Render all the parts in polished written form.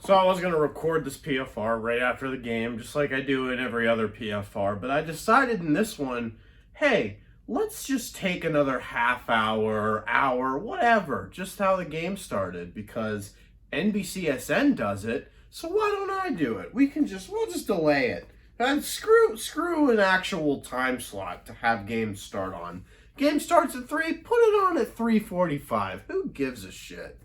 So I was going to record this PFR right after the game, just like I do in every other PFR, but I decided in this one, hey, let's just take another half hour, whatever, just how the game started, because NBCSN does it, so why don't I do it? We'll just delay it. And screw an actual time slot to have games start on. Game starts at 3, put it on at 3:45. Who gives a shit?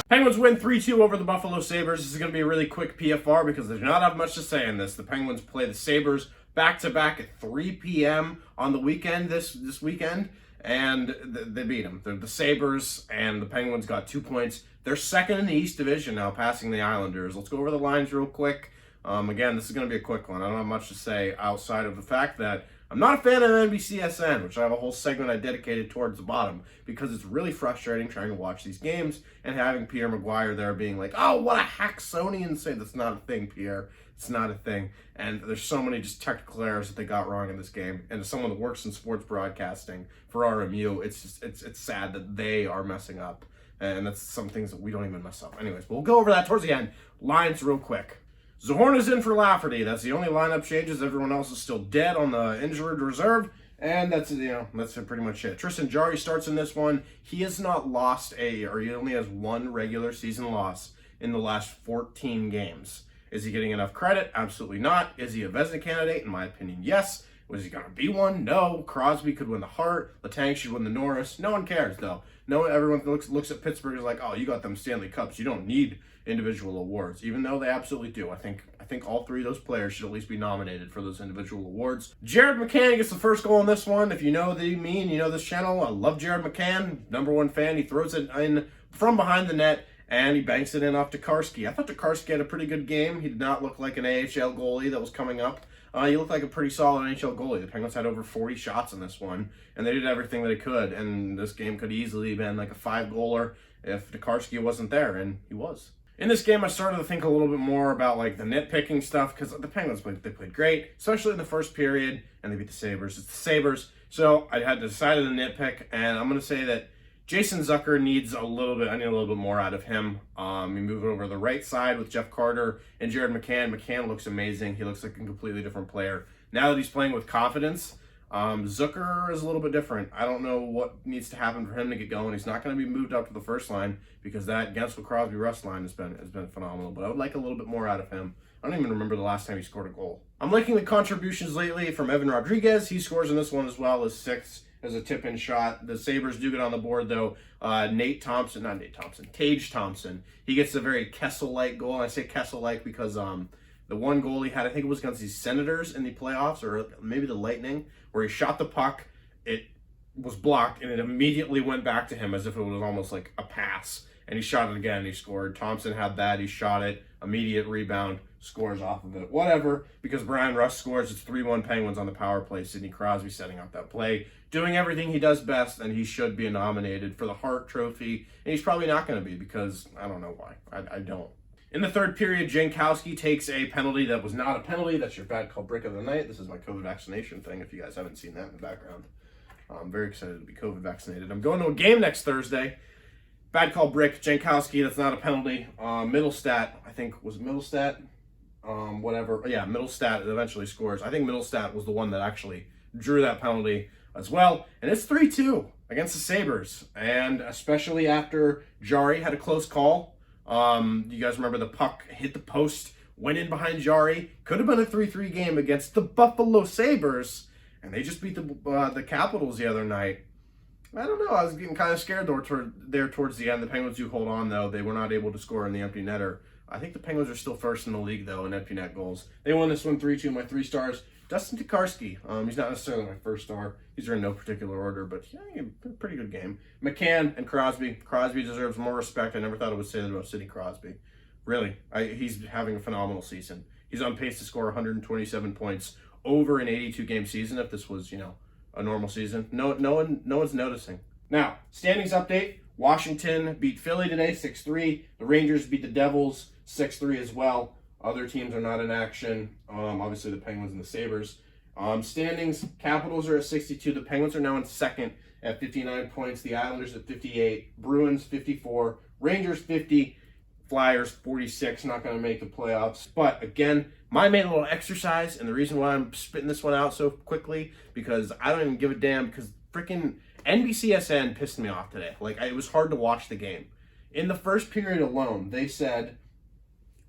Penguins win 3-2 over the Buffalo Sabres. This is going to be a really quick PFR because they do not have much to say in this. The Penguins play the Sabres back-to-back at 3 p.m. on the weekend this weekend, and they beat them. The Sabres and the Penguins got 2 points. They're second in the East Division now, passing the Islanders. Let's go over the lines real quick. Again, this is going to be a quick one. I don't have much to say outside of the fact that I'm not a fan of NBCSN, which I have a whole segment I dedicated towards the bottom, because it's really frustrating trying to watch these games and having Pierre Maguire there being like, oh, what a Hacksonian say. That's not a thing, Pierre. It's not a thing. And there's so many just technical errors that they got wrong in this game. And as someone that works in sports broadcasting for RMU, it's sad that they are messing up. And that's some things that we don't even mess up. Anyways, we'll go over that towards the end. Lines real quick. Zohorna's in for Lafferty. That's the only lineup changes. Everyone else is still dead on the injured reserve. And that's pretty much it. Tristan Jarry starts in this one. He has not lost he only has one regular season loss in the last 14 games. Is he getting enough credit? Absolutely not. Is he a Vezina candidate? In my opinion, yes. Was he going to be one? No. Crosby could win the Hart. Letang should win the Norris. No one cares, though. No, everyone looks at Pittsburgh and is like, oh, you got them Stanley Cups. You don't need individual awards, even though they absolutely do. I think all three of those players should at least be nominated for those individual awards. Jared McCann gets the first goal in this one. If you know me and you know this channel, I love Jared McCann. #1 fan. He throws it in from behind the net, and he banks it in off Jankowski. I thought Jankowski had a pretty good game. He did not look like an AHL goalie that was coming up. He looked like a pretty solid NHL goalie. The Penguins had over 40 shots in this one, and they did everything that they could. And this game could easily have been like a 5-goaler if Jankowski wasn't there, and he was. In this game, I started to think a little bit more about like the nitpicking stuff, because the Penguins played great, especially in the first period, and they beat the Sabres. It's the Sabres, so I had to decide on a nitpick, and I'm going to say that Jason Zucker needs I need a little bit more out of him. He moved over to the right side with Jeff Carter and Jared McCann. McCann looks amazing. He looks like a completely different player. Now that he's playing with confidence, Zucker is a little bit different. I don't know what needs to happen for him to get going. He's not going to be moved up to the first line, because that Guentzel, Crosby, Russ line has been phenomenal. But I would like a little bit more out of him. I don't even remember the last time he scored a goal. I'm liking the contributions lately from Evan Rodrigues. He scores in this one as well, as 6 as a tip-in shot. The Sabres do get on the board, though. Tage Thompson. He gets a very Kessel-like goal. And I say Kessel-like because the one goal he had, I think it was against the Senators in the playoffs, or maybe the Lightning, where he shot the puck, it was blocked, and it immediately went back to him as if it was almost like a pass. And he shot it again, and he scored. Thompson had that. He shot it. Immediate rebound. Scores off of it. Whatever, because Bryan Russ scores. It's 3-1 Penguins on the power play. Sidney Crosby setting up that play, doing everything he does best, and he should be nominated for the Hart Trophy. And he's probably not going to be, because I don't know why. I don't. In the third period, Jankowski takes a penalty that was not a penalty. That's your bad call break of the night. This is my COVID vaccination thing, if you guys haven't seen that in the background. I'm very excited to be COVID vaccinated. I'm going to a game next Thursday. Bad call brick, Jankowski, that's not a penalty. Middlestat, I think, was it Middlestat? Whatever. Yeah, Middlestat eventually scores. I think Middlestat was the one that actually drew that penalty as well. And it's 3-2 against the Sabres. And especially after Jarry had a close call. You guys remember the puck hit the post, went in behind Jarry. Could have been a 3-3 game against the Buffalo Sabres. And they just beat the Capitals the other night. I don't know. I was getting kind of scared there towards the end. The Penguins do hold on, though. They were not able to score in the empty netter. I think the Penguins are still first in the league, though, in empty net goals. They won this one 3-2. My 3 stars. Dustin Tokarski. He's not necessarily my first star. These are in no particular order, but yeah, a pretty good game. McCann and Crosby. Crosby deserves more respect. I never thought I would say that about Sidney Crosby. Really. He's having a phenomenal season. He's on pace to score 127 points over an 82-game season if this was, a normal season. No one's noticing. Now, standings update. Washington beat Philly today 6-3. The Rangers beat the Devils 6-3 as well. Other teams are not in action. Obviously, the Penguins and the Sabres. Standings, Capitals are at 62. The Penguins are now in second at 59 points. The Islanders at 58. Bruins 54. Rangers 50. Flyers 46. Not going to make the playoffs. But again, my main little exercise, and the reason why I'm spitting this one out so quickly, because I don't even give a damn, because freaking NBCSN pissed me off today. Like, it was hard to watch the game. In the first period alone, they said,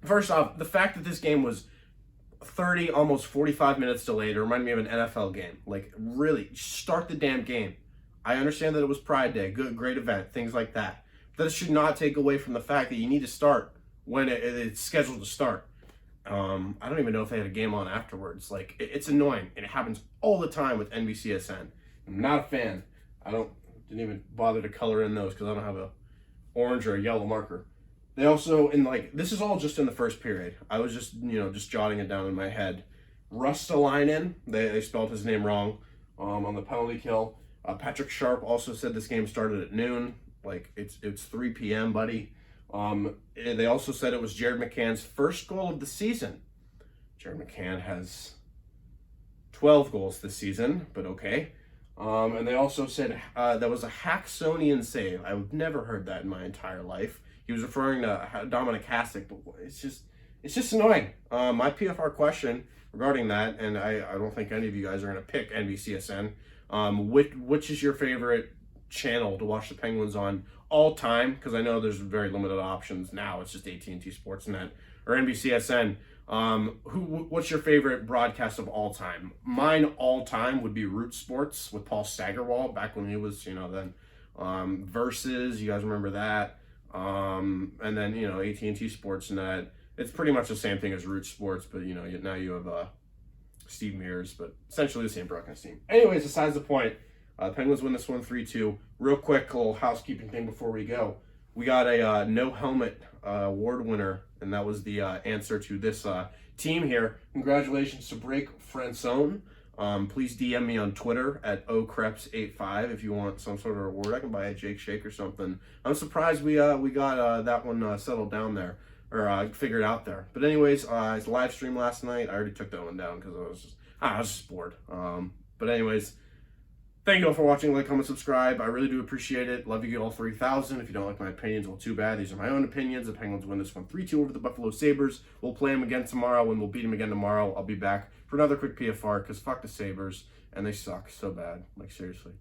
first off, the fact that this game was 30, almost 45 minutes delayed, it reminded me of an NFL game. Like, really, start the damn game. I understand that it was Pride Day, great event, things like that. That should not take away from the fact that you need to start when it's scheduled to start. I don't even know if they had a game on afterwards. Like, it's annoying, and it happens all the time with NBCSN. I'm not a fan. Didn't even bother to color in those because I don't have a orange or a yellow marker. They also, this is all just in the first period. I was just, just jotting it down in my head. Rustalainen, they spelled his name wrong on the penalty kill. Patrick Sharp also said this game started at noon. Like, it's 3 p.m., buddy. They also said it was Jared McCann's first goal of the season. Jared McCann has 12 goals this season, but okay. And they also said that was a Hacksonian save. I've never heard that in my entire life. He was referring to Dominic Hasek, but it's just annoying. My PFR question regarding that, and I don't think any of you guys are going to pick NBCSN. Which is your favorite channel to watch the Penguins on all time? Because I know there's very limited options now. It's just AT&T Sportsnet or NBCSN. What's your favorite broadcast of all time? Mine all time would be Root Sports with Paul Steigerwald back when he was, then Versus, you guys remember that? And then, AT&T Sportsnet. It's pretty much the same thing as Root Sports, but now you have Steve Mears, but essentially the same broadcast team. Anyways, besides the point, Penguins win this one 3-2. Real quick, little housekeeping thing before we go. We got a no helmet award winner, and that was the answer to this team here. Congratulations to Break Francone. Please DM me on Twitter at okreps85 if you want some sort of reward. I can buy a Jake Shake or something. I'm surprised we got that one settled down there, or figured out there. But anyways, it's a live stream last night. I already took that one down because I was just bored. But anyways, thank you all for watching. Like, comment, subscribe. I really do appreciate it. Love you all 3,000. If you don't like my opinions, well, too bad. These are my own opinions. The Penguins win this one 3-2 over the Buffalo Sabres. We'll play them again tomorrow, and we'll beat them again tomorrow. I'll be back for another quick PFR because fuck the Sabres, and they suck so bad. Like, seriously.